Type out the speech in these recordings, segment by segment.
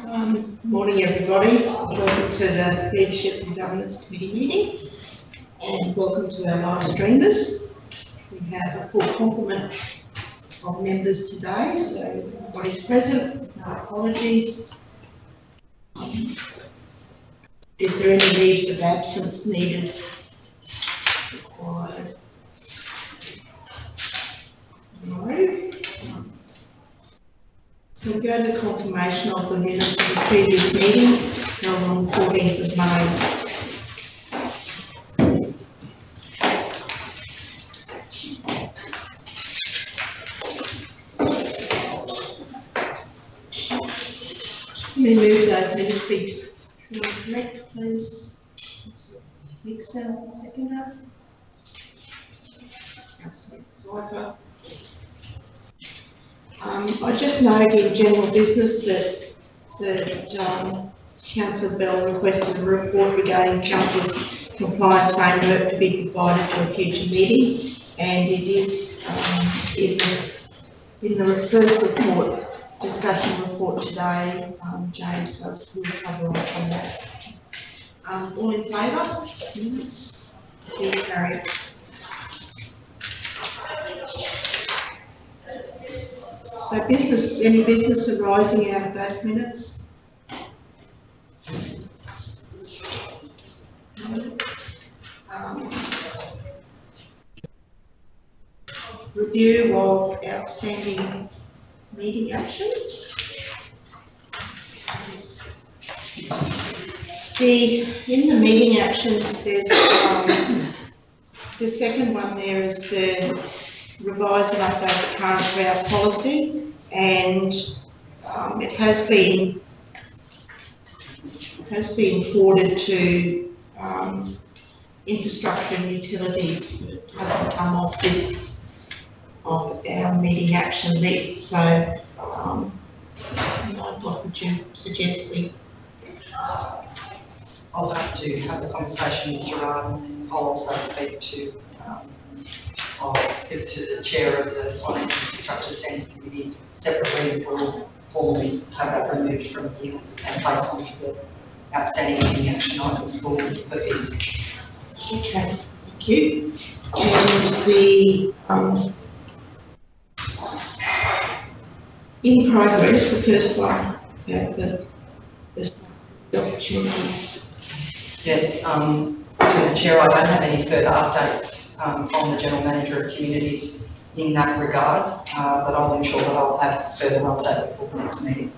Morning everybody, welcome to the Leadership and Governance Committee meeting and welcome to our live streamers. We have a full complement of members today, so everybody's present, there's no apologies. Is there any leaves of absence needed? Required? No. So we go to confirmation of the minutes of the previous meeting held on the 14th of May. Somebody move those minutes be correct, please. Mixer, seconder. Councillor Cypher. I just note in general business that Councillor Bell requested a report regarding Council's compliance framework to be provided for a future meeting, and it is in the first report, discussion report today. James does will cover off on that. All in favour? Minutes? Carried. So business, any business arising out of those minutes? Review of outstanding meeting actions. In the meeting actions, there's the second one there is the revise and update the current drought policy, and it has been forwarded to infrastructure and utilities, but it hasn't come off our meeting action list. So what would you suggest we? I'll have to have a conversation with Gerard, and I'll also speak to the chair of the Finance and Infrastructure Standing Committee separately, and we'll formally have that removed from here and placed onto the outstanding meeting action items for FIS. Okay, thank you. And the in progress, the first one, the opportunities. Yes, through the chair, I don't have any further updates from the General Manager of Communities in that regard, but I'll ensure that I'll have further update before the next meeting.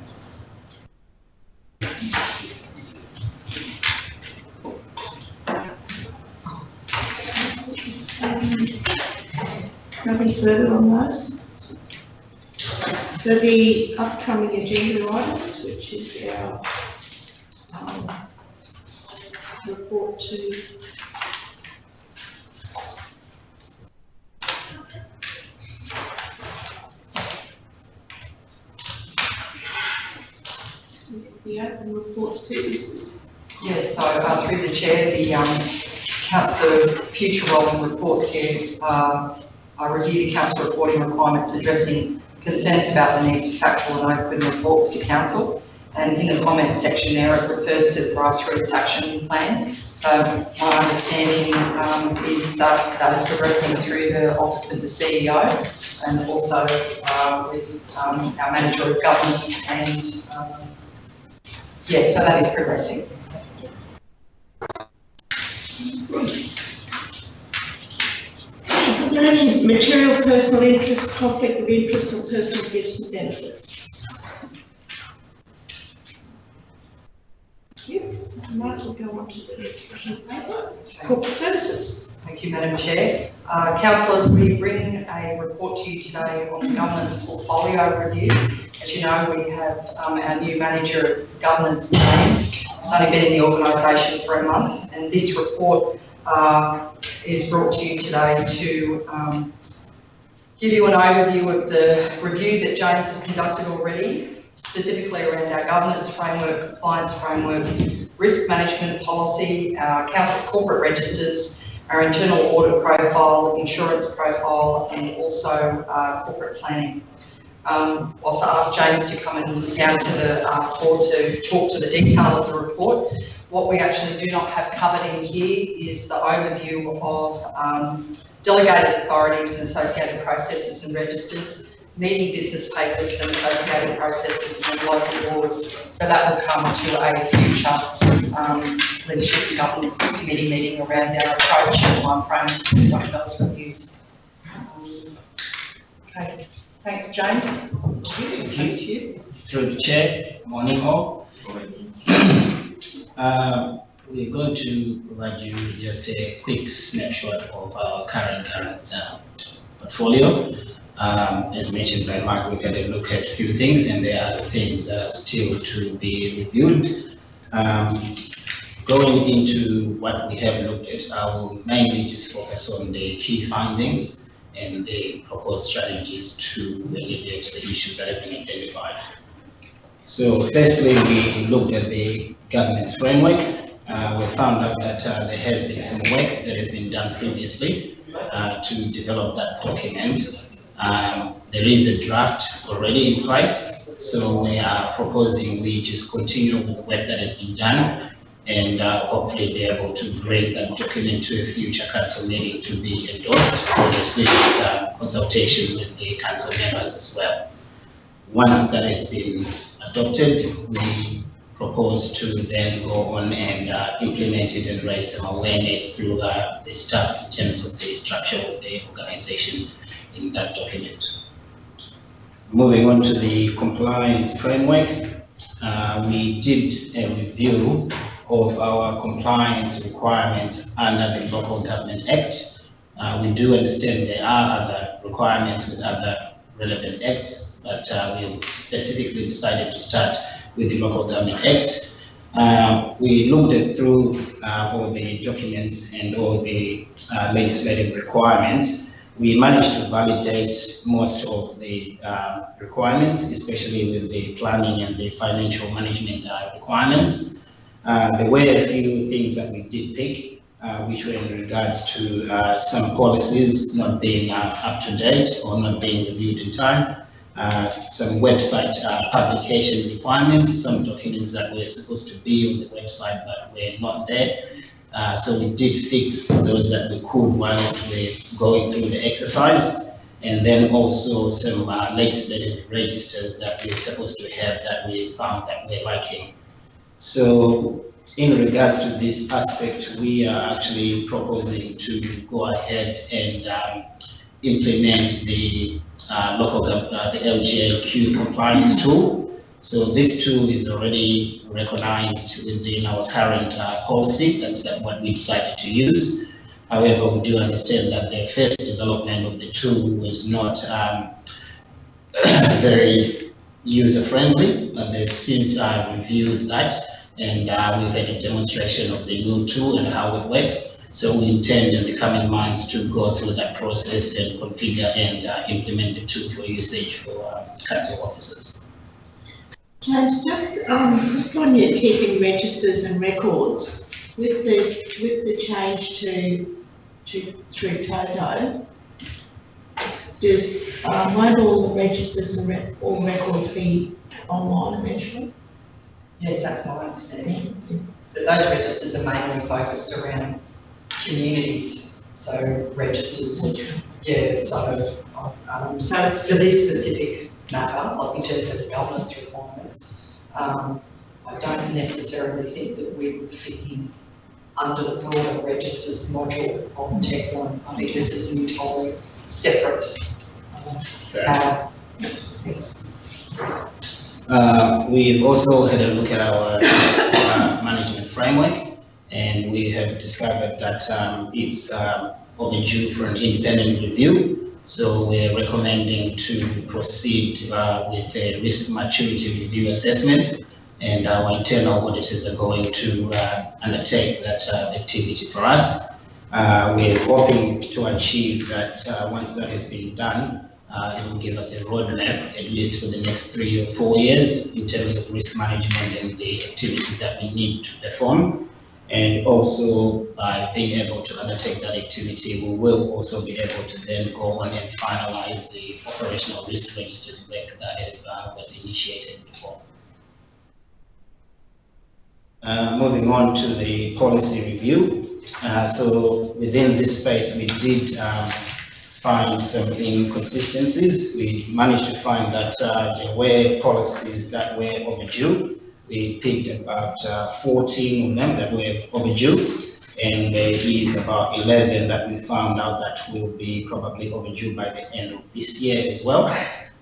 Nothing further on those. So the upcoming agenda items, which is our report to the open reports to business. Yes, so through the chair, the future rolling reports here, I review the council reporting requirements addressing concerns about the need for factual and open reports to council, and in the comment section there it refers to the grassroots action plan. So my understanding is that that is progressing through the office of the CEO and also with our manager of governance, and yeah, so that is progressing. Is there any material personal interest, conflict of interest, or personal gifts and benefits? Thank you. So Mark will go on to the discussion paper. Corporate services. Thank you, Madam Chair. Councillors, we bring a report to you today on the governance portfolio review. As you know, we have our new manager of governance, James. He's only been in the organisation for a month, and this report is brought to you today to give you an overview of the review that James has conducted already, specifically around our governance framework, compliance framework, risk management policy, our council's corporate registers, our internal audit profile, insurance profile, and also corporate planning. Also asked James to come and down to the floor to talk to the detail of the report. What we actually do not have covered in here is the overview of delegated authorities and associated processes and registers, meeting business papers and associated processes and local laws. So that will come to a future Leadership and Governance Committee meeting around our approach and timeframes of those reviews. Okay, thanks, James. Thank you. Through the chair, morning all. We're going to provide you just a quick snapshot of our current portfolio. As mentioned by Mark, we've had a look at a few things, and there are other things that are still to be reviewed. Going into what we have looked at, I will mainly just focus on the key findings and the proposed strategies to alleviate the issues that have been identified. So firstly, we looked at the governance framework. We found out that there has been some work that has been done previously to develop that document. There is a draft already in place, so we are proposing we just continue with the work that has been done and hopefully be able to bring that document to a future council meeting to be endorsed, obviously with consultation with the council members as well. Once that has been adopted, we propose to then go on and implement it and raise some awareness through the staff in terms of the structure of the organization in that document. Moving on to the compliance framework, we did a review of our compliance requirements under the Local Government Act. We do understand there are other requirements with other relevant acts, but we specifically decided to start with the Local Government Act. We looked at through all the documents and all the legislative requirements. We managed to validate most of the requirements, especially with the planning and the financial management requirements. There were a few things that we did pick, which were in regards to some policies not being up to date or not being reviewed in time, some website publication requirements, some documents that were supposed to be on the website but were not there. So we did fix those that we could whilst we're going through the exercise, and then also some legislative registers that we're supposed to have that we found that we're lacking. So in regards to this aspect, we are actually proposing to go ahead and implement the the LGAQ compliance tool. So this tool is already recognized within our current policy. That's what we decided to use. However, we do understand that the first development of the tool was not very user-friendly, but they've since reviewed that, and we've had a demonstration of the new tool and how it works. So we intend in the coming months to go through that process and configure and implement the tool for usage for council officers. James, just on your keeping registers and records, with the change to through Toto, won't all the registers and all records be online eventually? Yes, that's my understanding. But those registers are mainly focused around communities, so registers. Yeah, so it's for this specific matter, like in terms of the governance requirements. I don't necessarily think that we would fit in under the broader registers module of TechOne. I think this is an entirely separate things. We've also had a look at our risk management framework, and we have discovered that it's overdue for an independent review. So we're recommending to proceed with a risk maturity review assessment, and our internal auditors are going to undertake that activity for us. We're hoping to achieve that once that has been done, it will give us a roadmap, at least for the next 3 or 4 years, in terms of risk management and the activities that we need to perform. And also by being able to undertake that activity, we will also be able to then go on and finalize the operational risk registers work that was initiated before. Moving on to the policy review. So within this space, we did find some inconsistencies. We managed to find that there were policies that were overdue. We picked about 14 of them that were overdue, and there is about 11 that we found out that will be probably overdue by the end of this year as well.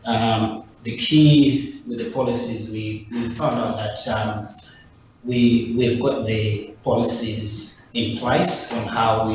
The key with the policies, we found out that we've got the policies in place on how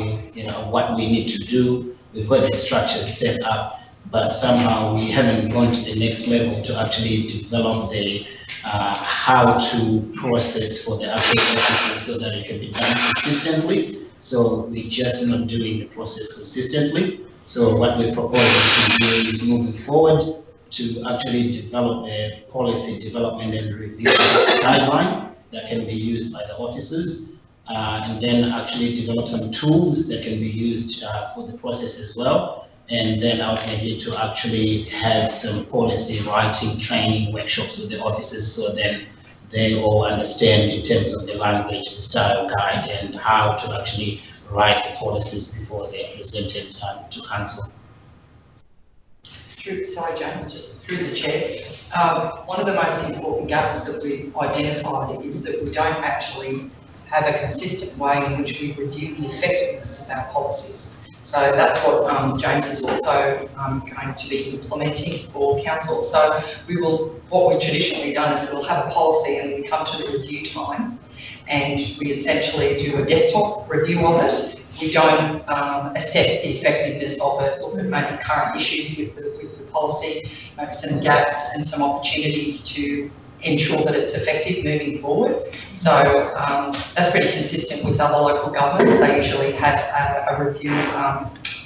what we need to do. We've got the structures set up, but somehow we haven't gone to the next level to actually develop the how to process for the actual officers so that it can be done consistently. So we're just not doing the process consistently. So what we're proposing to do is moving forward to actually develop a policy development and review guideline that can be used by the officers, and then actually develop some tools that can be used for the process as well. And then ultimately to actually have some policy writing training workshops with the officers, so then they all understand in terms of the language, the style guide, and how to actually write the policies before they're presented to council. Sorry, James, just through the chair. One of the most important gaps that we've identified is that we don't actually have a consistent way in which we review the effectiveness of our policies. So that's what James is also going to be implementing for council. So what we've traditionally done is we'll have a policy and we come to the review time and we essentially do a desktop review of it. We don't assess the effectiveness of it, look at maybe current issues with the policy, maybe some gaps and some opportunities to ensure that it's effective moving forward. So that's pretty consistent with other local governments. They usually have a review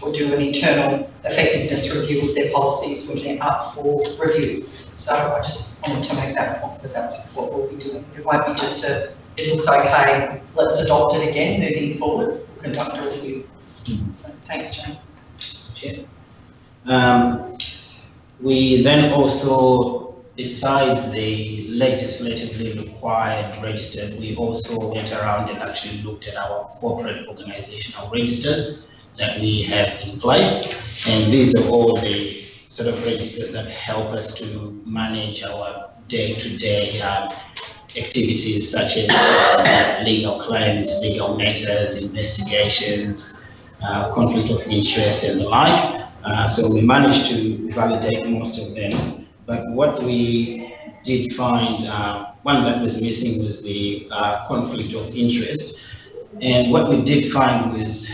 or do an internal effectiveness review of their policies when they're up for review. So I just wanted to make that point, that that's what we'll be doing. It won't be just it looks okay, let's adopt it again moving forward. We'll conduct a review. So thanks, Jane. Sure. We then also, besides the legislatively required register, we also went around and actually looked at our corporate organizational registers that we have in place. And these are all the sort of registers that help us to manage our day-to-day activities such as legal claims, legal matters, investigations, conflict of interest and the like. So we managed to validate most of them. But what we did find, one that was missing was the conflict of interest. And what we did find was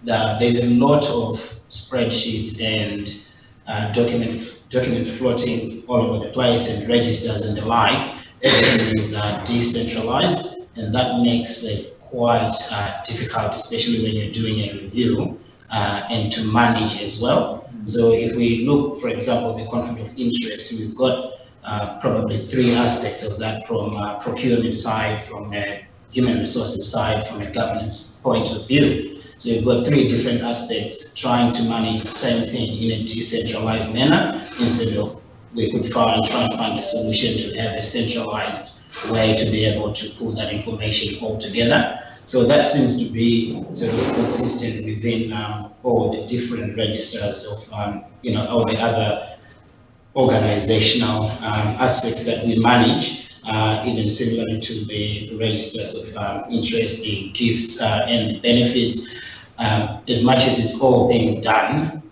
that there's a lot of spreadsheets and documents floating all over the place and registers and the like. Everything is decentralized, and that makes it quite difficult, especially when you're doing a review and to manage as well. So if we look, for example, the conflict of interest, we've got probably three aspects of that, from procurement side, from a human resources side, from a governance point of view. So you've got three different aspects trying to manage the same thing in a decentralized manner, instead of we could try and find a solution to have a centralized way to be able to pull that information all together. So that seems to be sort of consistent within all the different registers of, all the other organizational aspects that we manage, even similarly to the registers of interest, the gifts and the benefits. As much as it's all being done,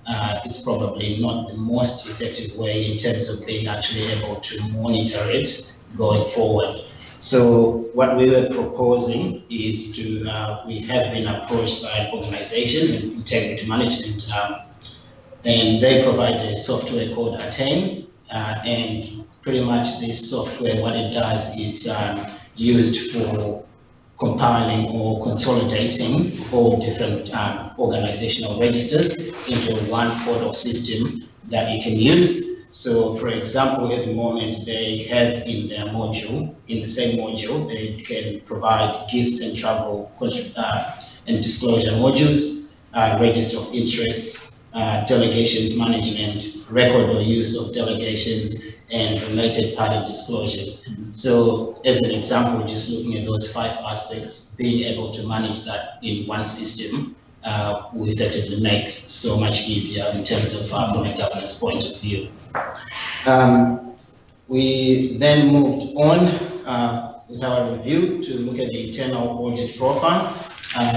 it's probably not the most effective way in terms of being actually able to monitor it going forward. So what we were proposing is to, we have been approached by an organization, Integrity Management, and they provide a software called Attain, and pretty much this software, what it does is used for compiling or consolidating all different organizational registers into one portal system that you can use. So for example, at the moment they have in their module, in the same module, they can provide gifts and travel and disclosure modules, register of interest, delegations management, record or use of delegations, and related party disclosures. So as an example, just looking at those 5 aspects, being able to manage that in one system will effectively make so much easier in terms of from a governance point of view. We then moved on with our review to look at the internal audit profile.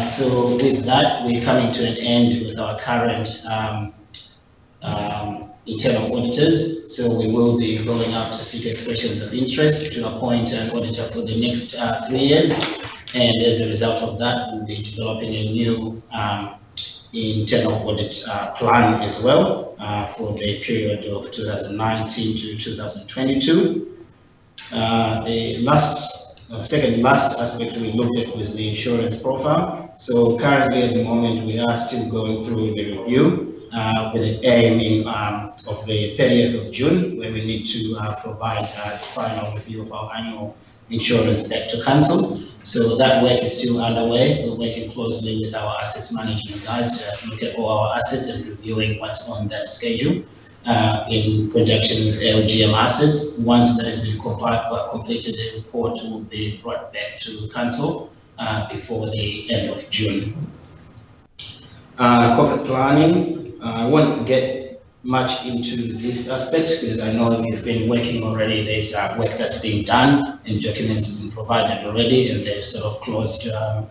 So with that, we're coming to an end with our current internal auditors. So we will be rolling out to seek expressions of interest to appoint an auditor for the next 3 years. And as a result of that, we'll be developing a new internal audit plan as well for the period of 2019 to 2022. The second last aspect we looked at was the insurance profile. So currently at the moment, we are still going through the review with the aiming of the 30th of June, where we need to provide the final review of our annual insurance back to council. So that work is still underway. We're working closely with our assets management guys to look at all our assets and reviewing what's on that schedule in conjunction with LGM assets. Once that has been completed, the report will be brought back to council before the end of June. Corporate planning. I won't get much into this aspect because I know you've been working already. There's work that's being done and documents have been provided already, and they're sort of close to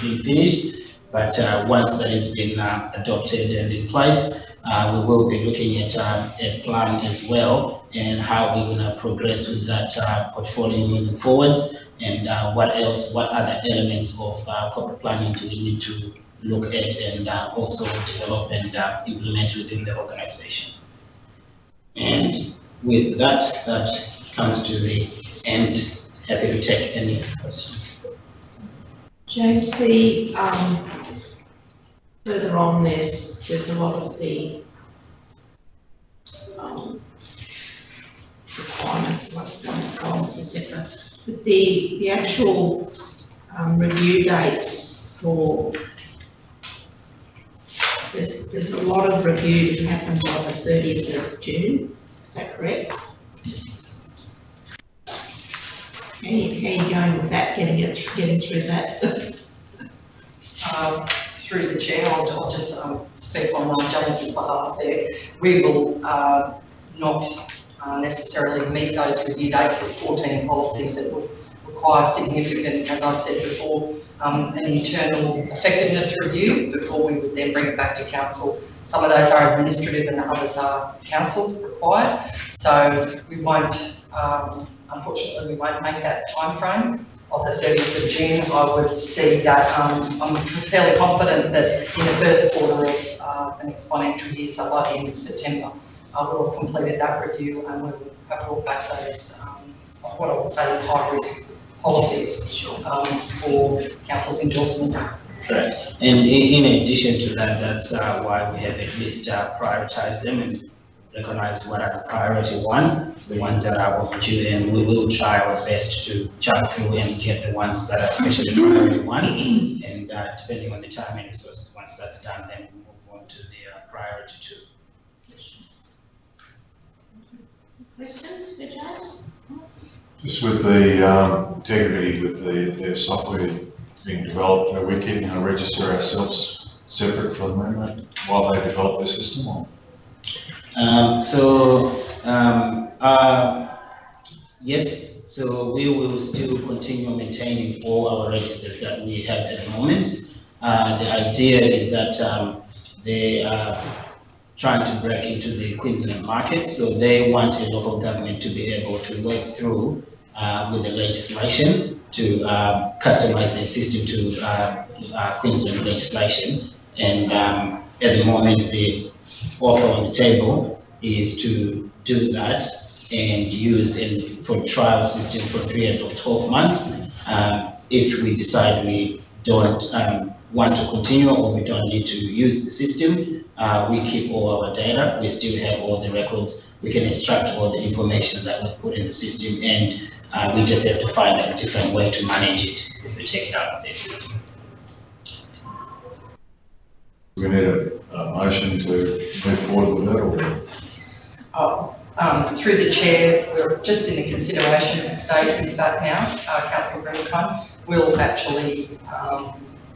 being finished. But once that has been adopted and in place, we will be looking at a plan as well and how we're going to progress with that portfolio moving forward, and what other elements of corporate planning do we need to look at and also develop and implement within the organization. And with that, that comes to the end. Happy to take any questions. James, further on there's a lot of the requirements like government goals, etc. But the actual review dates for there's a lot of review that happens by the 30th of June. Is that correct? How are you going with that? Getting through that? Through the chair, I'll just speak on James's behalf there. We will not necessarily meet those review dates. There's 14 policies that will require significant, as I said before, an internal effectiveness review before we would then bring it back to council. Some of those are administrative and others are council required. So we won't, unfortunately, we won't make that time frame of the 30th of June. I would see that, I'm fairly confident that in the first quarter of the next financial year, so by the end of September, we'll have completed that review and we'll have brought back those, what I would say is high risk policies for council's endorsement. Correct. And in addition to that, that's why we have at least prioritized them and recognize what are the priority one, the ones that are overdue, and we will try our best to jump through and get the ones that are especially priority one. And depending on the time and resources, once that's done, then we move on to the priority two. Questions for James? Just with the integrity with their software being developed, are we keeping to register ourselves separate from the moment while they develop their system? Or? Yes, so we will still continue maintaining all our registers that we have at the moment. The idea is that they are trying to break into the Queensland market, so they want a local government to be able to work through with the legislation to customize their system to Queensland legislation. And at the moment, the offer on the table is to do that and use it for trial system for a period of 12 months. If we decide we don't want to continue or we don't need to use the system, we keep all our data. We still have all the records. We can extract all the information that we've put in the system, and we just have to find a different way to manage it if we take it out of the system. We need a motion to move forward with that, or? Through the chair, we're just in the consideration stage with that now. Councillor Brennan will actually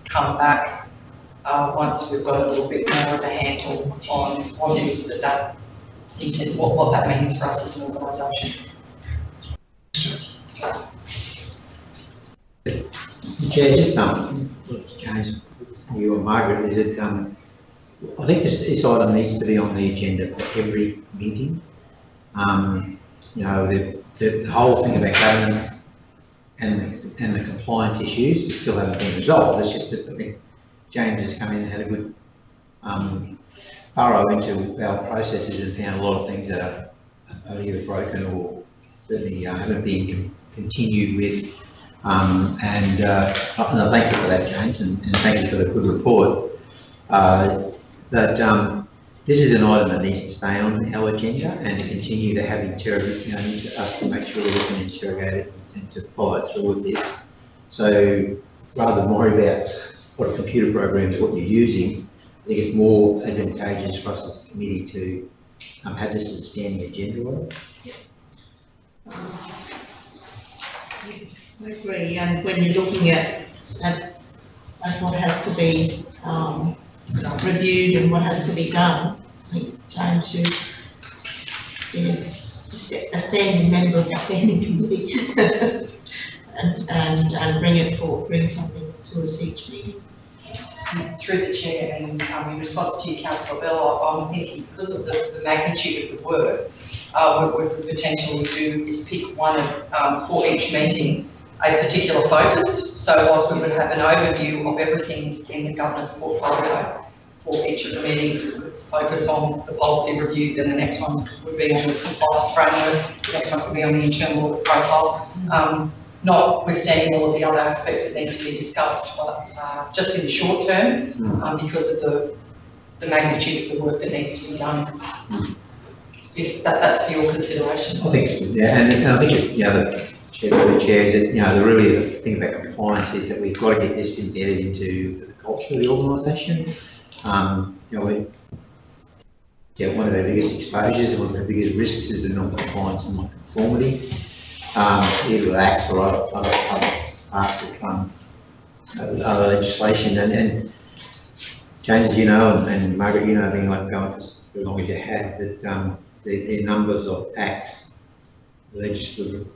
come back once we've got a little bit more of a handle on what it is that what that means for us as an organisation. Chair, just James, you or Margaret, is it? I think this item needs to be on the agenda for every meeting. You know, the whole thing about governance and the compliance issues still haven't been resolved. It's just that I think James has come in and had a good thorough into our processes and found a lot of things that are either broken or certainly haven't been continued with. And I thank you for that, James, and thank you for the good report. This is an item that needs to stay on our agenda and to continue to have us to make sure we can interrogate it and to follow through with this. So rather than worry about what a computer program is, what you're using, I think it's more advantageous for us as a committee to have this as a standing agenda item. I agree, and when you're looking at what has to be reviewed and what has to be done, I think James should be a standing member of the standing committee and bring something to us each meeting. Through the chair and in response to you, Councillor Bell, I'm thinking because of the magnitude of the work, what we could potentially do is pick one for each meeting, a particular focus. So whilst we would have an overview of everything in the governance portfolio for each of the meetings, we would focus on the policy review, then the next one would be on the compliance framework, the next one would be on the internal audit profile. Notwithstanding all of the other aspects that need to be discussed, but just in the short term, because of the magnitude of the work that needs to be done. If that's for your consideration. I think so, yeah, and I think the chair is that the thing about compliance is that we've got to get this embedded into the culture of the organisation. One of our biggest exposures and one of our biggest risks is the non-compliance and non-conformity. Either with acts or other parts of other legislation, and James, and Margaret, being like going for as long as you have, that the numbers of acts, legislative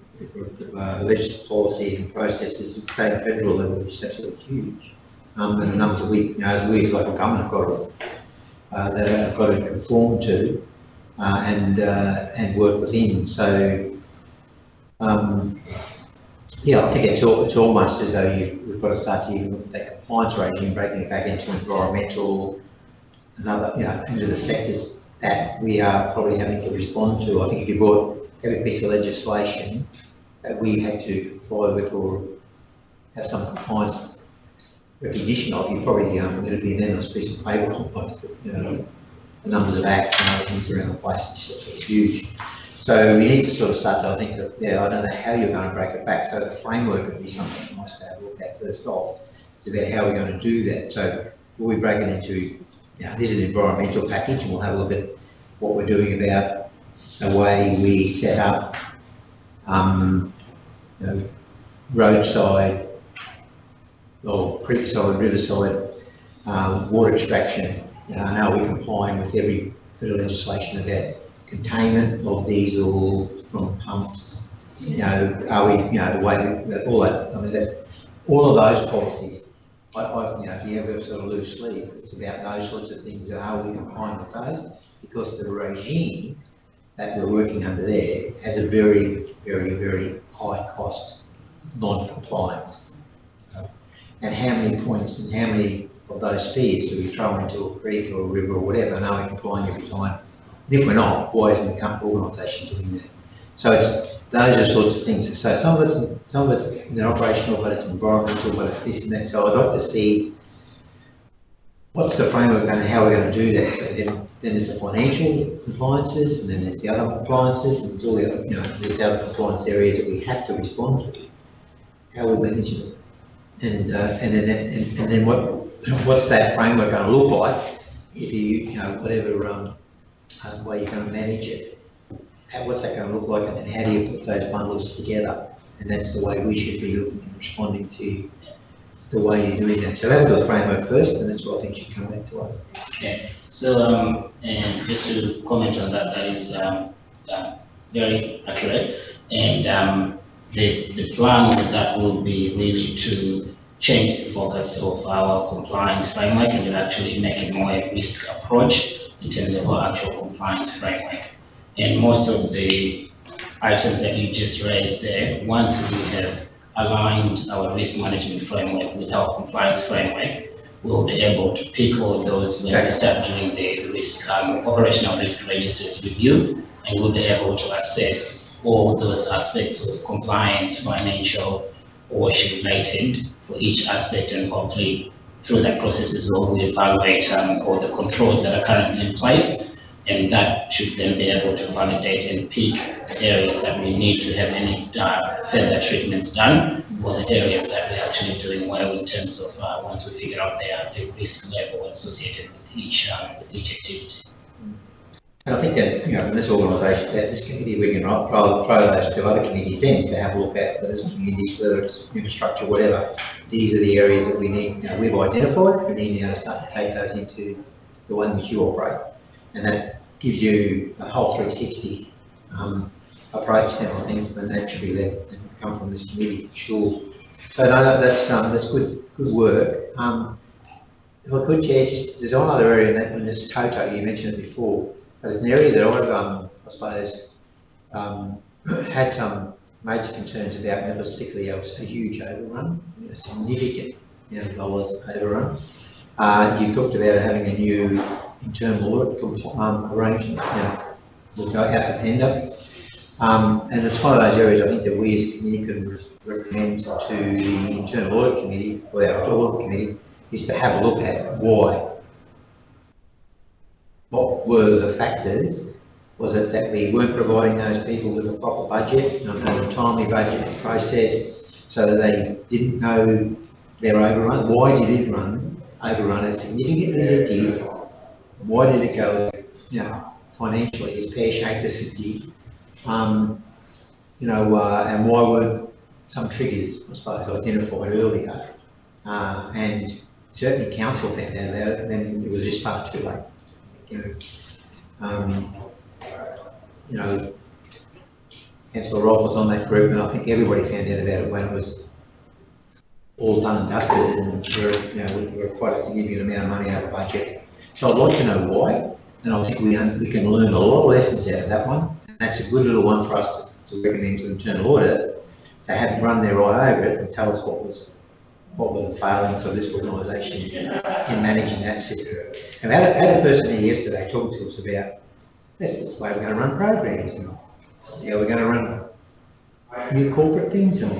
policies and processes at state and federal level is absolutely huge. And the numbers that we as local government have got that have got to conform to and work within. So. I think it's almost as though we've got to start to even look at that compliance regime, breaking it back into environmental and other, into the sectors that we are probably having to respond to. I think if you brought every piece of legislation that we had to comply with or have some compliance recognition of, you're probably going to be an endless piece of paper compliance. The numbers of acts and other things around the place are just sort of huge. So we need to sort of start to, I think, I don't know how you're going to break it back. So the framework would be something nice to have a look at first off. It's about how we're going to do that. So will we break it into, here's an environmental package, and we'll have a look at what we're doing about the way we set up roadside or creekside, riverside water extraction. How are we complying with every bit of legislation about containment of diesel from pumps, are we, the way that all that, all of those policies, if you ever sort of loose sleep, it's about those sorts of things, and are we complying with those? Because the regime that we're working under there has a very, very, very high cost non-compliance. And how many points and how many of those spears do we throw into a creek or a river or whatever, and are we complying every time? And if we're not, why isn't the organisation doing that? So those are sorts of things. So some of it's operational, but it's environmental, but it's this and that. So I'd like to see what's the framework and how we're going to do that? So then there's the financial compliances, and then there's the other compliances, and there's all the other, there's other compliance areas that we have to respond to. How we manage it, and then what's that framework going to look like if you whatever way you're going to manage it? What's that going to look like, and then how do you put those bundles together? And that's the way we should be looking and responding to the way you're doing that. So have the framework first, and that's what I think should come back to us. Okay, so and just to comment on that, that is very accurate, and the plan with that will be really to change the focus of our compliance framework and actually make it more a risk approach in terms of our actual compliance framework. And most of the items that you just raised there, once we have aligned our risk management framework with our compliance framework, we'll be able to pick all those when we start doing the risk, operational risk registers review, and we'll be able to assess all those aspects of compliance, financial, or issue related for each aspect, and hopefully through that process as well, we evaluate all the controls that are currently in place, and that should then be able to validate and pick the areas that we need to have any further treatments done, or the areas that we're actually doing well in terms of once we figure out the risk level associated with each activity. And I think that, in this organisation, that this committee, we can throw those to other committees then to have a look at, whether it's communities, whether it's infrastructure, whatever. These are the areas that we need, we've identified, we need now to start to take those into the one which you operate. And that gives you a whole 360 approach now, I think, and that should be led and come from this committee, sure. So no, that's good work. If I could, Chair, there's one other area in that, and it's Toto, you mentioned it before. But it's an area that I've, I suppose, had some major concerns about, and it was particularly a huge overrun, a significant amount of dollars overrun. You talked about having a new internal audit arrangement, will go out for tender. And it's one of those areas I think that we as a committee could recommend to the internal audit committee, or our audit committee, is to have a look at why. What were the factors? Was it that we weren't providing those people with a proper budget, and a timely budget process, so that they didn't know their overrun? Why did it overrun as significantly as it did? Why did it go, financially as pear-shaped as it did? And why weren't some triggers, I suppose, identified earlier? And certainly council found out about it, and then it was just far too late. Councillor Rolfe was on that group, and I think everybody found out about it when it was all done and dusted, and we were quite a significant amount of money over budget. So I'd like to know why, and I think we can learn a lot of lessons out of that one. And that's a good little one for us to recommend to internal audit, to have run their eye over it and tell us what were the failings of this organisation in managing that system. And I had a person here yesterday talking to us about this is the way we're going to run programs, and this is how we're going to run new corporate things, and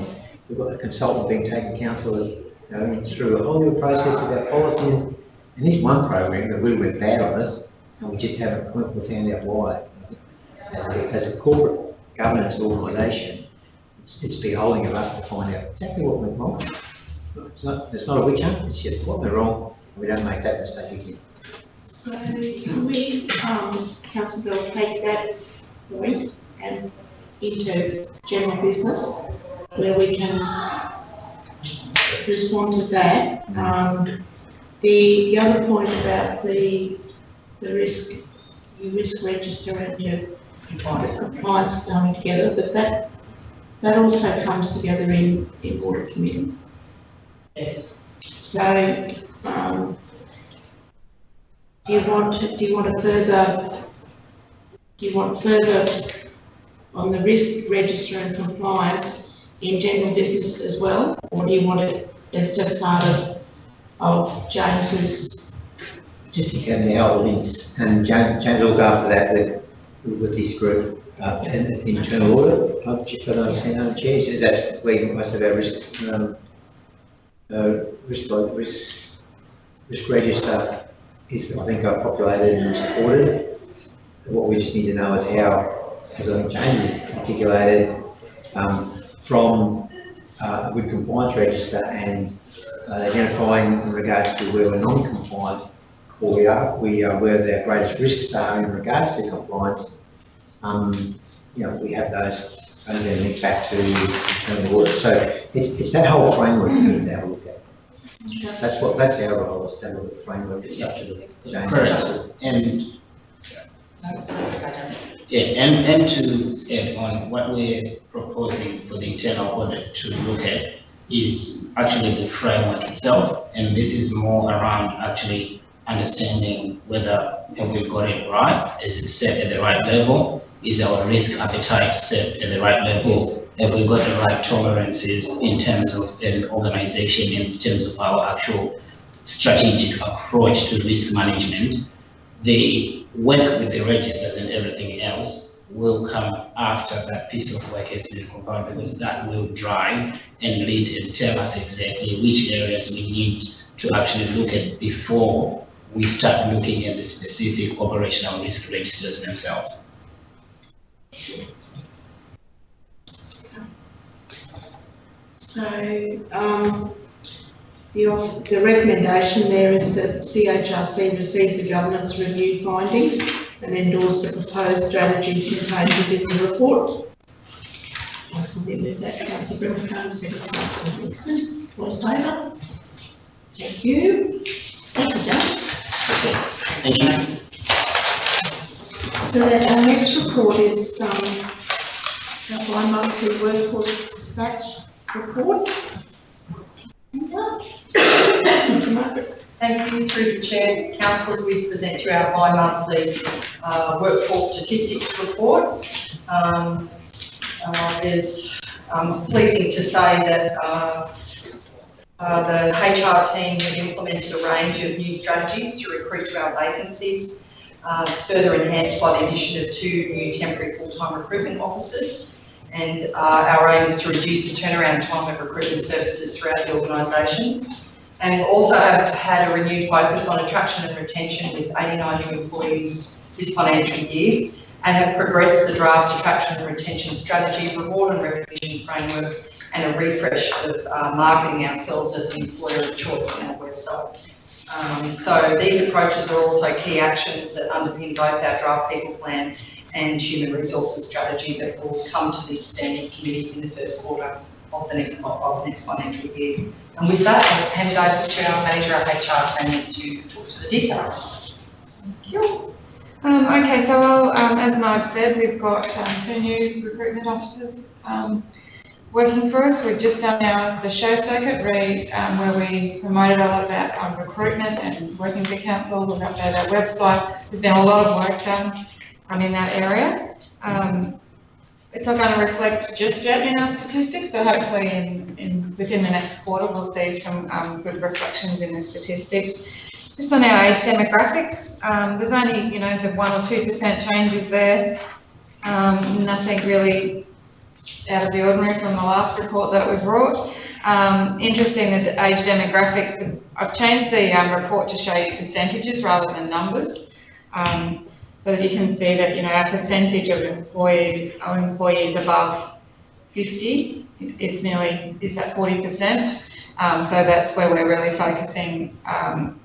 we've got the consultant being taken councillors through a whole new process of our policy. And this one program that really went bad on us, and we just haven't found out why. As a corporate governance organisation, it's beholding of us to find out exactly what went wrong. It's not a witch hunt, it's just what went wrong, and we don't make that mistake again. So can we, Councillor Bell, take that point and into general business, where we can respond to that? The other point about the risk register and your compliance coming together, but that also comes together in audit committee. Yes. So, do you want further on the risk register and compliance in general business as well, or do you want it as just part of James's? Just to have how it links, and James will go after that with his group and the internal audit. I don't understand how the chair says that's where most of our risk register is, I think, populated and supported. What we just need to know is how, as I think James articulated, from a good compliance register and identifying in regards to where we're non-compliant, or we are where their greatest risks are in regards to compliance. We have those and then link back to internal audit. So it's that whole framework we need to have a look at. That's our role, is to have a look at the framework. It's up to the James. Correct. And and to add on, what we're proposing for the internal audit to look at is actually the framework itself, and this is more around actually understanding whether have we got it right, is it set at the right level, is our risk appetite set at the right level, have we got the right tolerances in terms of an organization, in terms of our actual strategic approach to risk management. The work with the registers and everything else will come after that piece of work has been completed, because that will drive and lead and tell us exactly which areas we need to actually look at before we start looking at the specific operational risk registers themselves. So, the recommendation there is that CHRC receive the governance review findings and endorse the proposed strategies contained within the report. I submit move that. Councillor Brimacombe, second Councillor Nixon. All in favour? Thank you. Thank you, James. Thank you. So that our next report is our bi-monthly workforce dispatch report. Thank you. Through the Chair, Councillors, we present you our bi-monthly workforce statistics report. It's pleasing to say that the HR team have implemented a range of new strategies to recruit to our vacancies. It's further enhanced by the addition of 2 new temporary full-time recruitment officers, and our aim is to reduce the turnaround time of recruitment services throughout the organisation, and also have had a renewed focus on attraction and retention with 89 new employees this financial year, and have progressed the draft attraction and retention strategy, reward and recognition framework, and a refresh of marketing ourselves as an employer of choice on our website. So these approaches are also key actions that underpin both our draft people plan and human resources strategy that will come to this standing committee in the first quarter of the next financial year. And with that, I'll hand it over to our manager of HR team to talk to the detail. Thank you. Okay, so as Mark said, we've got 2 new recruitment officers working for us. We've just done the show circuit where we promoted a lot about recruitment and working for council. We've updated our website. There's been a lot of work done in that area. It's not going to reflect just yet in our statistics, but hopefully within the next quarter we'll see some good reflections in the statistics. Just on our age demographics, there's only the 1 or 2% changes there. Nothing really out of the ordinary from the last report that we brought. Interesting that the age demographics, I've changed the report to show you percentages rather than numbers, so that you can see that our percentage of employees above 50 is at 40%. So that's where we're really focusing on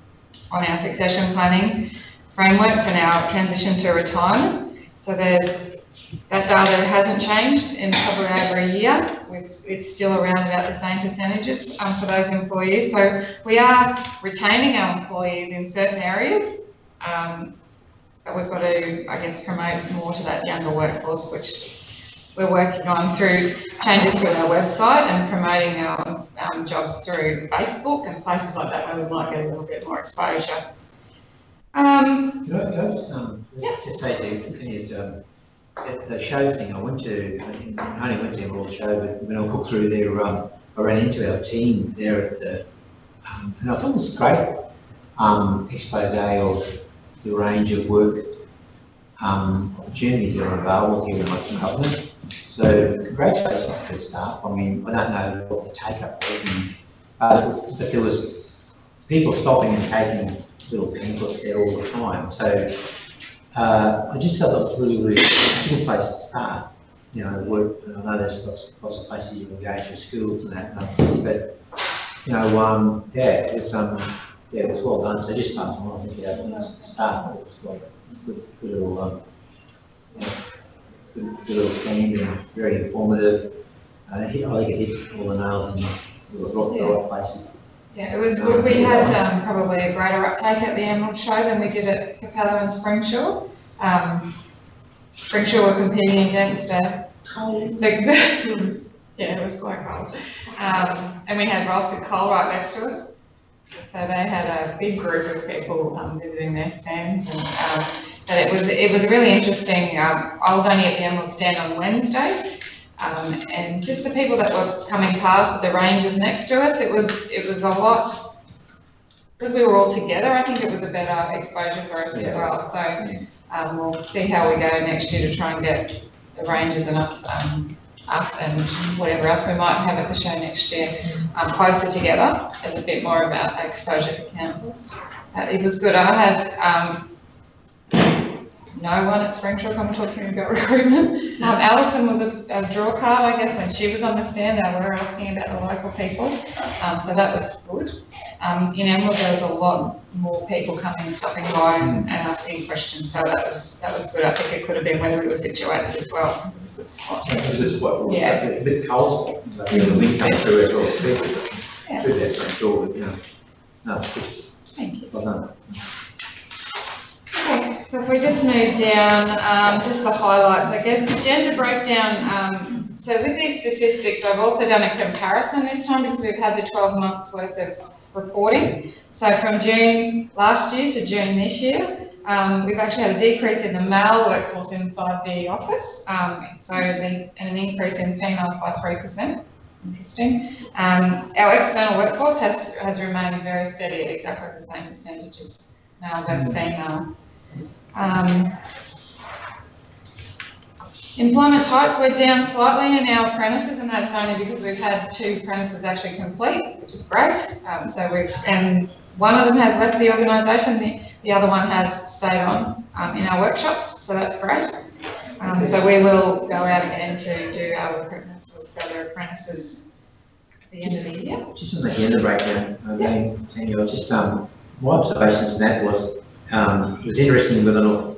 our succession planning frameworks and our transition to retirement. So that data hasn't changed in probably over a year. It's still around about the same percentages for those employees. So we are retaining our employees in certain areas, but we've got to, I guess, promote more to that younger workforce, which we're working on through changes to our website and promoting our jobs through Facebook and places like that where we might get a little bit more exposure. Can I just say to you, continue to the show thing I went to, I only went to a show, but when I walked through there, I ran into our team there at the, and I thought it was a great expose of the range of work opportunities that are available here in Western Government. So congratulations to the staff. I mean, I don't know what the take-up was, but there was people stopping and taking little pamphlets there all the time. So I just felt it was really, really a good place to start. You know, I know there's lots of places you can engage with schools and that, and other things, but you know, yeah, it was well done. So just pass on, I think, to start. It was like good little, good little stand and very informative. I think it hit all the nails in the right places. Yeah, it was good. We had probably a greater uptake at the Emerald Show than we did at Capella and Springsure. Springsure were competing against yeah, it was quite cold. And we had Roasted Coal right next to us. So they had a big group of people visiting their stands, and but it was really interesting. I was only at the Emerald stand on Wednesday, and just the people that were coming past with the rangers next to us, it was a lot, because we were all together. I think it was a better exposure for us as well. So we'll see how we go next year to try and get the rangers and us and whatever else we might have at the show next year closer together as a bit more about exposure for council. It was good. I had no one at Springsure come talk to me about recruitment. Alison was a draw card, I guess, when she was on the stand. They were asking about the local people, so that was good. In Emerald, there was a lot more people coming, stopping by and asking questions, so that was good. I think it could have been where we were situated as well. It was a good spot. It was a good spot. Yeah. A bit cold, so the wind came through as well. Yeah. Good there, I'm sure, you know. No, it's good. Thank you. Well done. Okay, so if we just move down, just the highlights, I guess, the gender breakdown. So with these statistics, I've also done a comparison this time because we've had the 12 months worth of reporting. So from June last year to June this year, we've actually had a decrease in the male workforce inside the office, and an increase in females by 3%. Interesting. Our external workforce has remained very steady at exactly the same percentages, male versus female. Employment types, we're down slightly in our apprentices, and that's only because we've had 2 apprentices actually complete, which is great. And one of them has left the organisation, the other one has stayed on in our workshops, so that's great. So we will go out again to do our recruitment for further apprentices at the end of the year. Just on the gender breakdown, again, Tanya, just my observations on that was, it was interesting whether or not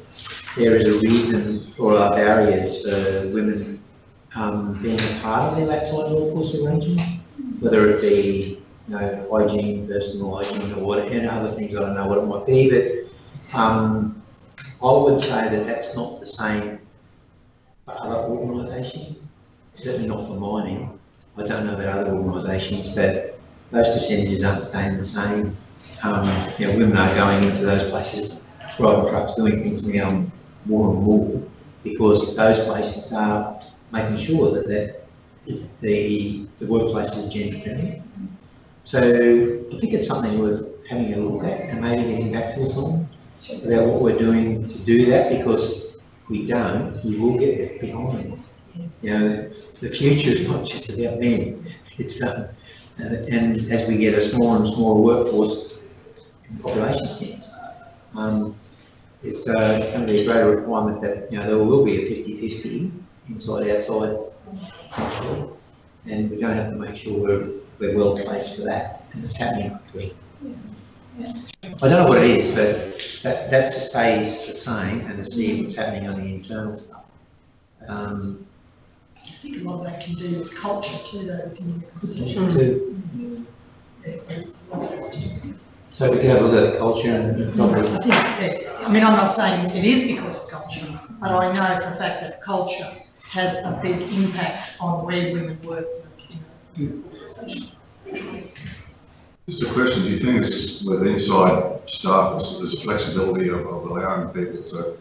there is a reason or are barriers for women being a part of their outside workforce arrangements, whether it be, you know, hygiene, personal hygiene, or what, and other things. I don't know what it might be, but I would say that that's not the same for other organisations. Certainly not for mining. I don't know about other organisations, but those percentages aren't staying the same. You know, women are going into those places, driving trucks, doing things now more and more, because those places are making sure that the workplace is gender friendly. So I think it's something worth having a look at and maybe getting back to us on about what we're doing to do that, because if we don't, we will get left behind. You know, the future is not just about men. It's and as we get a smaller and smaller workforce in population sense, it's going to be a greater requirement that, you know, there will be a 50-50 inside outside culture, and we're going to have to make sure we're well placed for that, and it's happening quickly. Yeah. I don't know what it is, but that just stays the same, and to see what's happening on the internal stuff. I think a lot of that can do with culture too, though, within your Too. position. So we can have a look at the culture and probably. I think, yeah, I mean, I'm not saying it is because of culture, but I know for a fact that culture has a big impact on where women work in an organisation. Just a question, do you think it's with inside staff, there's flexibility of allowing people to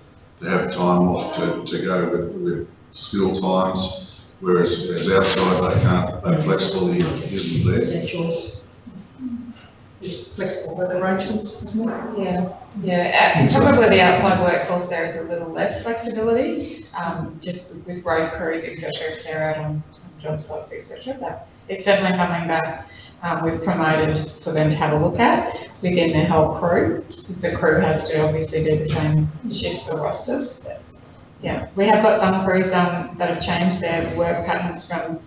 have time off to go with school times, whereas outside they can't, that flexibility isn't there? It's their choice. It's flexible work arrangements, isn't it? Yeah. Probably the outside workforce there is a little less flexibility, just with road crews, etc., if they're out on job sites, etc. But it's definitely something that we've promoted for them to have a look at within their whole crew, because the crew has to obviously do the same shifts or rosters. Yeah, we have got some crews that have changed their work patterns from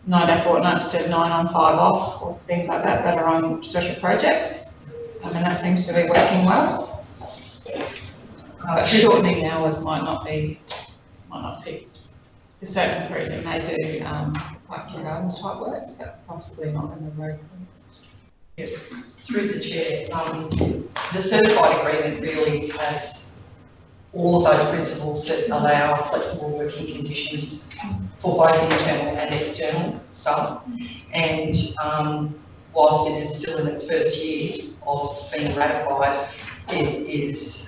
9-day fortnights to 9 on 5 off, or things like that, that are on special projects, and that seems to be working well. But shortening hours might not fit. There's certain crews that may do like gardens type works, but possibly not in the road crews. Yes, through the chair, the certified agreement really has all of those principles that allow flexible working conditions for both internal and external staff. And whilst it is still in its first year of being ratified, it is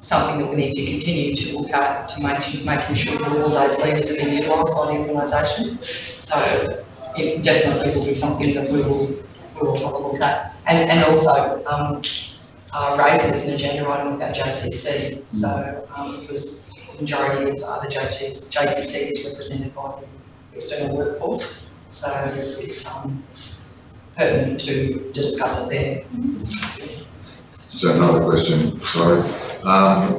something that we need to continue to look at to making sure that all those levers are being utilised by the organisation. So it definitely will be something that we will have a look at. And also raise it as an agenda item with our JCC. So because the majority of the JCC is represented by the external workforce. So it's pertinent to discuss it there. So another question, sorry.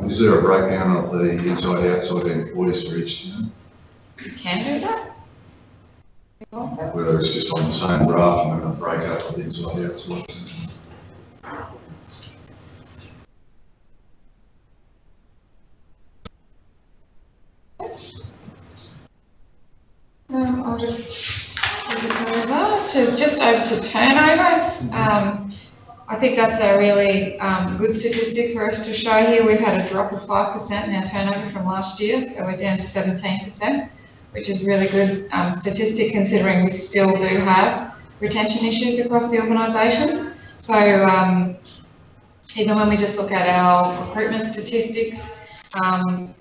Is there a breakdown of the inside-outside employees for each town? You can do that. Whether it's just on the same graph and then a breakup of inside-outside? I'll just over to turnover. I think that's a really good statistic for us to show here. We've had a drop of 5% in our turnover from last year, so we're down to 17%, which is really good statistic considering we still do have retention issues across the organisation. So even when we just look at our recruitment statistics,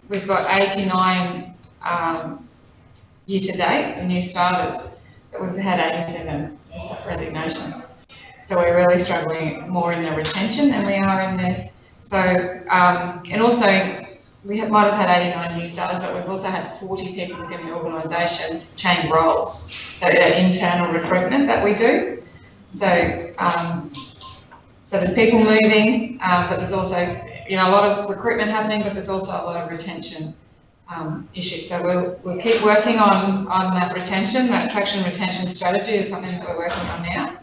we've got 89 year to date new starters, but we've had 87 resignations. So we're really struggling more in the retention than we are in the, so, and also we might have had 89 new starters, but we've also had 40 people within the organisation change roles. So that internal recruitment that we do. So, so there's people moving, but there's also, a lot of recruitment happening, but there's also a lot of retention issues. So we'll keep working on that retention. That attraction retention strategy is something that we're working on now.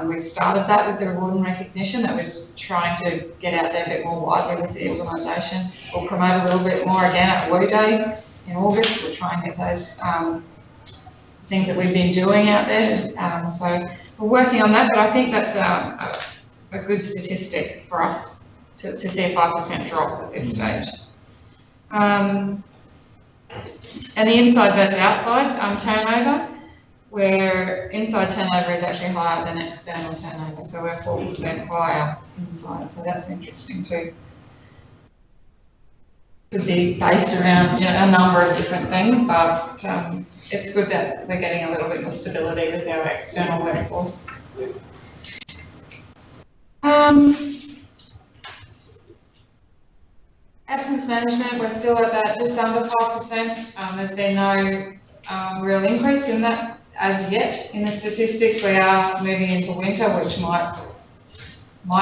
We've started that with the reward and recognition that we're trying to get out there a bit more widely with the organisation. We'll promote a little bit more again at Woo Day in August. We'll try and get those things that we've been doing out there. So we're working on that, but I think that's a good statistic for us to see a 5% drop at this stage. And the inside versus outside turnover, where inside turnover is actually higher than external turnover, so we're 4% higher inside, so that's interesting too. Could be based around a number of different things, but it's good that we're getting a little bit more stability with our external workforce. Absence management, we're still at that just under 5%. There's been no real increase in that as yet in the statistics. We are moving into winter, which might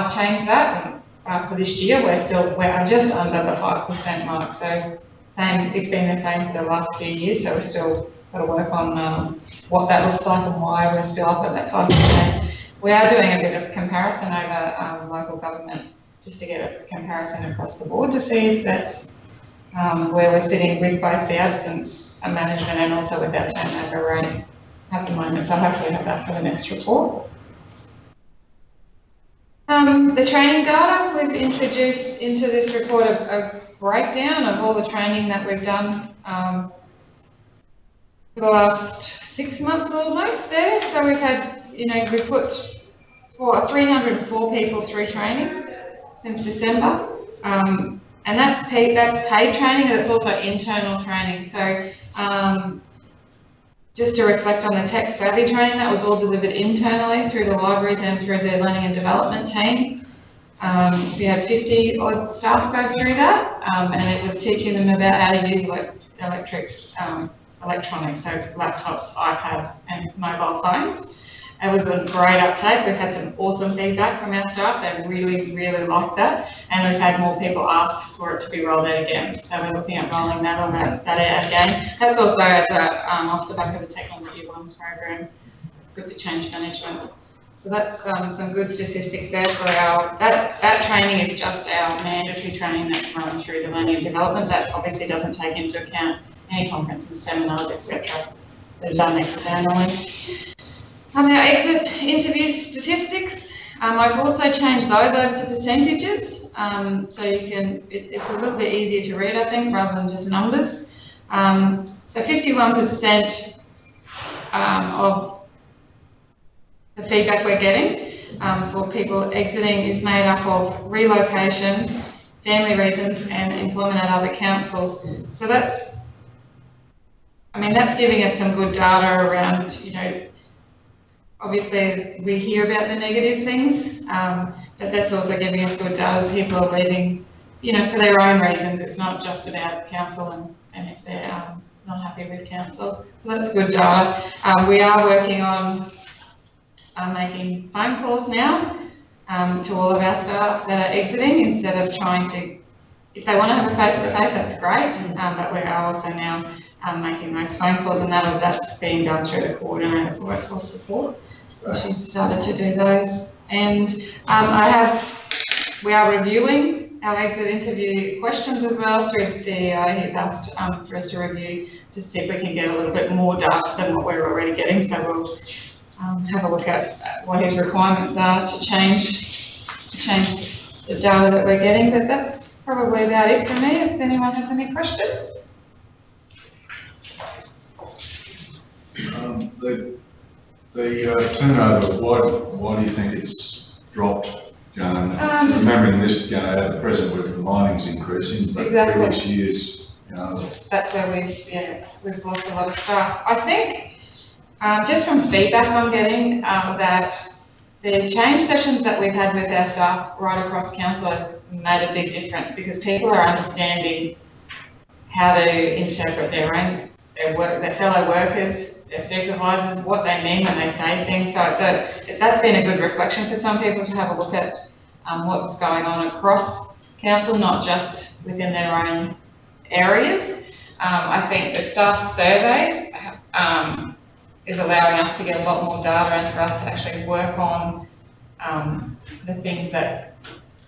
change that. For this year, we're just under the 5% mark. So it's been the same for the last few years. So we're still got to work on what that looks like and why we're still up at that 5%. We are doing a bit of comparison over local government, just to get a comparison across the board to see if that's where we're sitting with both the absence management and also with our turnover rate at the moment. So I'll hopefully have that for the next report. The training data, we've introduced into this report a breakdown of all the training that we've done for the last 6 months almost there. So we've had, we've put 304 people through training since December. And that's paid training, and it's also internal training. So just to reflect on the tech savvy training, that was all delivered internally through the libraries and through the learning and development team. We had 50 odd staff go through that, and it was teaching them about how to use electronics, so laptops, iPads and mobile phones. It was a great uptake. We've had some awesome feedback from our staff. They really, really liked that. And we've had more people ask for it to be rolled out again. So we're looking at rolling that on that out again. That's also as a, off the back of the Technology Ones program with the change management. So that's some good statistics there for our, that training is just our mandatory training that's run through the learning and development. That obviously doesn't take into account any conferences, seminars, etc. that are done externally. Our exit interview statistics, I've also changed those over to percentages. So you can, it's a little bit easier to read, I think, rather than just numbers. So 51% of the feedback we're getting for people exiting is made up of relocation, family reasons, and employment at other councils. So that's, I mean, that's giving us some good data around, you know, obviously we hear about the negative things, but that's also giving us good data that people are leaving, you know, for their own reasons. It's not just about council and if they're not happy with council. So that's good data. We are working on making phone calls now to all of our staff that are exiting, instead of trying to, if they want to have a face-to-face, that's great, but we are also now making those phone calls, and that's being done through the coordinator for workforce support. So she's started to do those. And we are reviewing our exit interview questions as well through the CEO. He's asked for us to review to see if we can get a little bit more data than what we're already getting. So we'll have a look at what his requirements are to change the data that we're getting. But that's probably about it for me. If anyone has any questions. The turnover, why do you think it's dropped? Remembering this, at the present with the mining's increasing, but exactly. Previous years, that's where we've lost a lot of staff. I think just from feedback I'm getting that the change sessions that we've had with our staff right across council has made a big difference, because people are understanding how to interpret their fellow workers, their supervisors, what they mean when they say things. So that's been a good reflection for some people to have a look at what's going on across council, not just within their own areas. I think the staff surveys is allowing us to get a lot more data and for us to actually work on the things that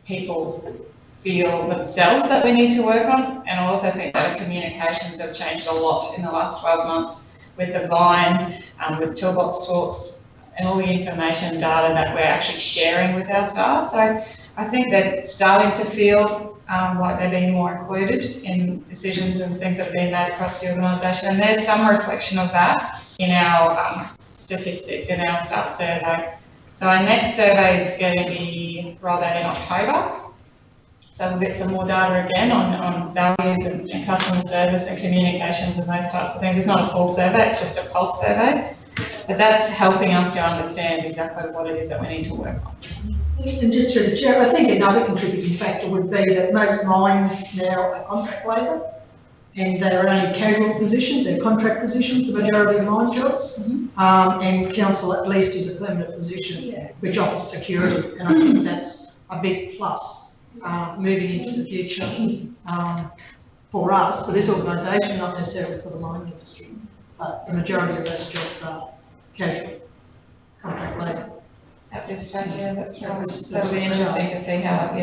people feel themselves that we need to work on. And I also think that communications have changed a lot in the last 12 months with the Vine, with Toolbox Talks, and all the information and data that we're actually sharing with our staff. So I think they're starting to feel like they're being more included in decisions and things that are being made across the organisation. And there's some reflection of that in our statistics, in our staff survey. So our next survey is going to be rolled out in October. So we'll get some more data again on values and customer service and communications and those types of things. It's not a full survey, it's just a pulse survey. But that's helping us to understand exactly what it is that we need to work on. And just through the chair, I think another contributing factor would be that most mines now are contract labour, and they're only casual positions, they're contract positions, the majority of mine jobs. And council at least is a permanent position, which offers security, and I think that's a big plus moving into the future for us, for this organisation, not necessarily for the mining industry, but the majority of those jobs are casual contract labour. At this stage, yeah, that's right. So it'll be interesting to see how,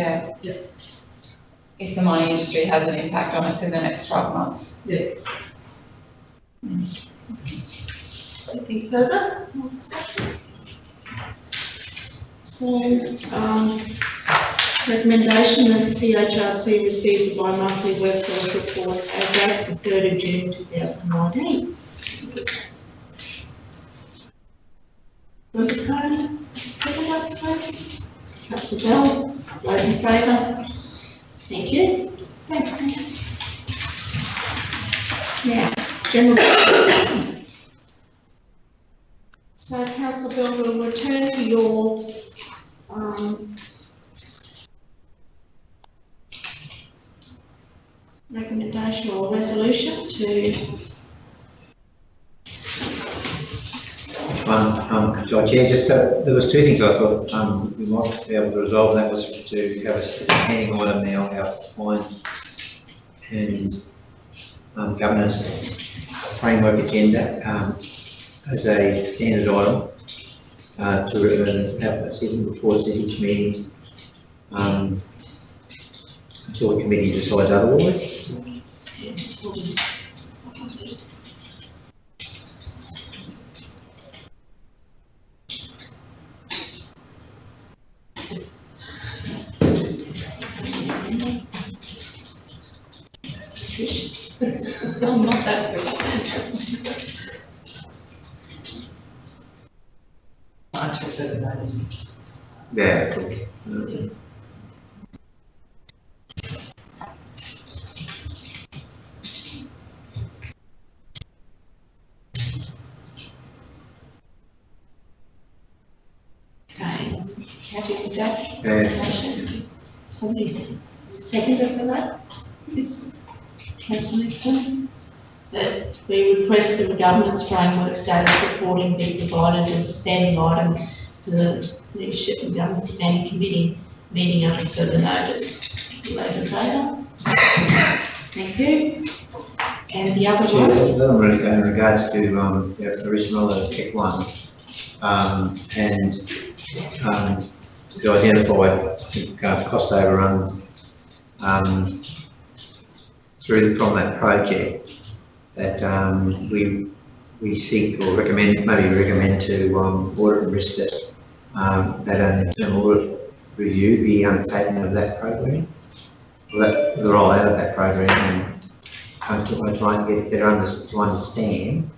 if the mining industry has an impact on us in the next 12 months. Yeah. Anything further? More discussion? So, recommendation that CHRC receive the bi-monthly workforce report as at the 3rd of June 2019. Member Cone, second that, please. Councillor Bell, those in favour? Thank you. Thanks, Dan. Now, general business. So, Councillor Bell, we'll return to your recommendation or resolution to Which one? Chair, just, there was two things I thought, we might be able to resolve. That was to have a standing item now, our compliance and governance framework agenda, as a standard item, to have a sitting reports at each meeting, until the committee decides otherwise. I'm not that good. Until further notice. Yeah. Okay. So, happy with that? Yeah. Somebody's seconded for that? Yes. Councillor Nixon? That we request that the governance framework status reporting be provided as a standing item to the Leadership and Governance Standing Committee meeting under further notice. All those in favour? Thank you. And the other Chair, one? that I'm really going in regards to, there is another tech one, and, to identify, I think, cost overruns, from that project that, we seek or recommend, maybe recommend to, Audit and Risk that, that an internal audit review be undertaken of that program, or that, the rollout of that program, and to try and get better to understand.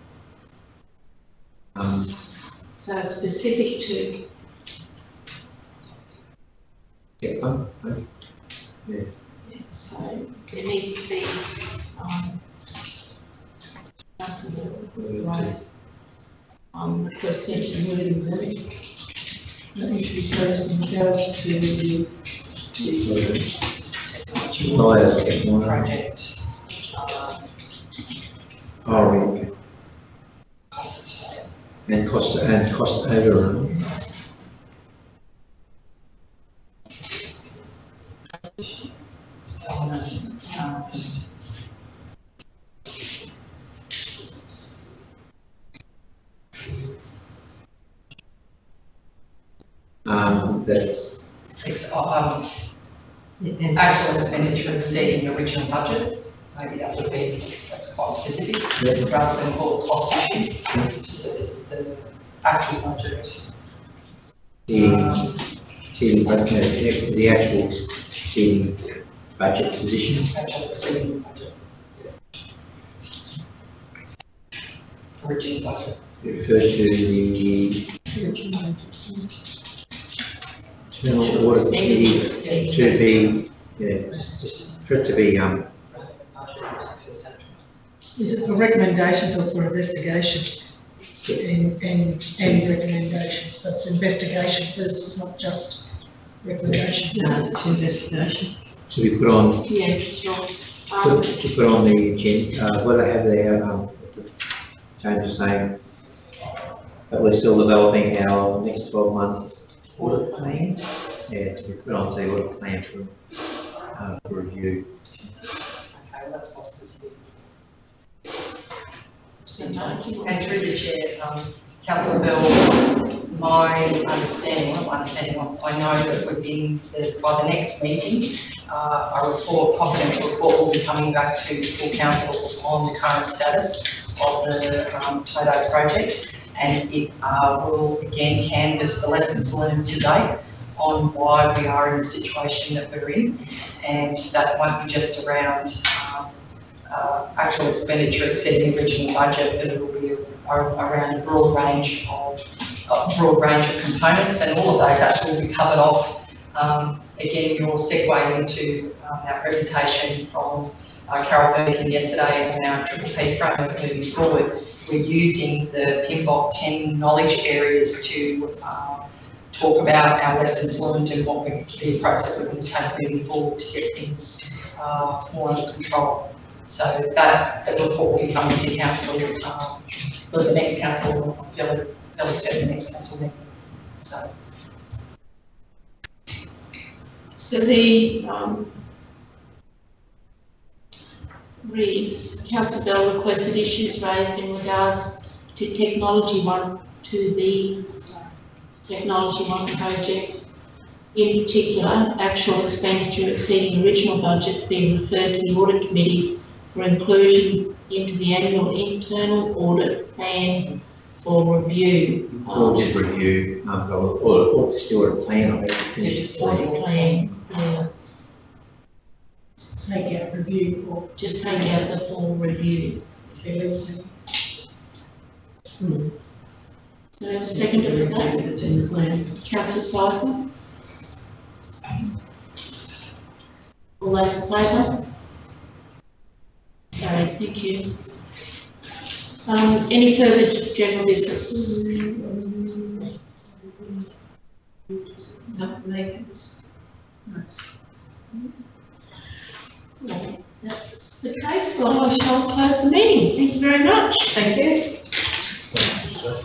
So it's specific to, Yeah. so there needs to be, requesting to move in the That needs to be closed in regards to the Project. Oh, okay. Cost. And cost overrun. That's Actual expenditure exceeding the original budget, maybe that would be, that's quite specific, rather than call it cost issues, just the actual budget. the actual exceeding budget position. Actual exceeding budget. Original budget. Refer to the internal audit committee to be, just for it to be, Is it for recommendations or for investigation? And recommendations, but it's investigation first, it's not just recommendations. No, it's investigation. to be put on, Yeah, sure. to put on the agenda, whether they have their, change of saying that we're still developing our next 12-month audit plan. Yeah, to be put onto the audit plan for review. Okay, well, that's quite specific. So, And through the chair, Councillor Bell, my understanding, I know that within by the next meeting, a confidential report will be coming back to full council on the current status of the Toto project, and it will again canvass the lessons learned to date on why we are in the situation that we're in, and that won't be just around actual expenditure exceeding the original budget, but it will be around a broad range of components, and all of those actually will be covered off. Again, your segue into our presentation from Carol Burnigan yesterday on our Triple P framework moving forward. We're using the PMBOK 10 knowledge areas to talk about our lessons learned and what the approach that we're going to take moving forward to get things more under control. So that report will be coming to council, the next council, I'm fairly fairly soon, the next council meeting. So, So the, reads, Councillor Bell requested issues raised in regards to Technology One, to the Technology One project. In particular, actual expenditure exceeding original budget being referred to the audit committee for inclusion into the annual internal audit plan for review. Or just review, or just do a plan of it, finish Just the plan. audit plan, yeah, Take out review for just take out the full review. the So we have a second for that? It's in the plan. Councillor Syphon? All those in favour? Carried, thank you. Any further general business? No, makers? No. Right, that's the case, well, I shall close the meeting. Thank you very much. Thank you.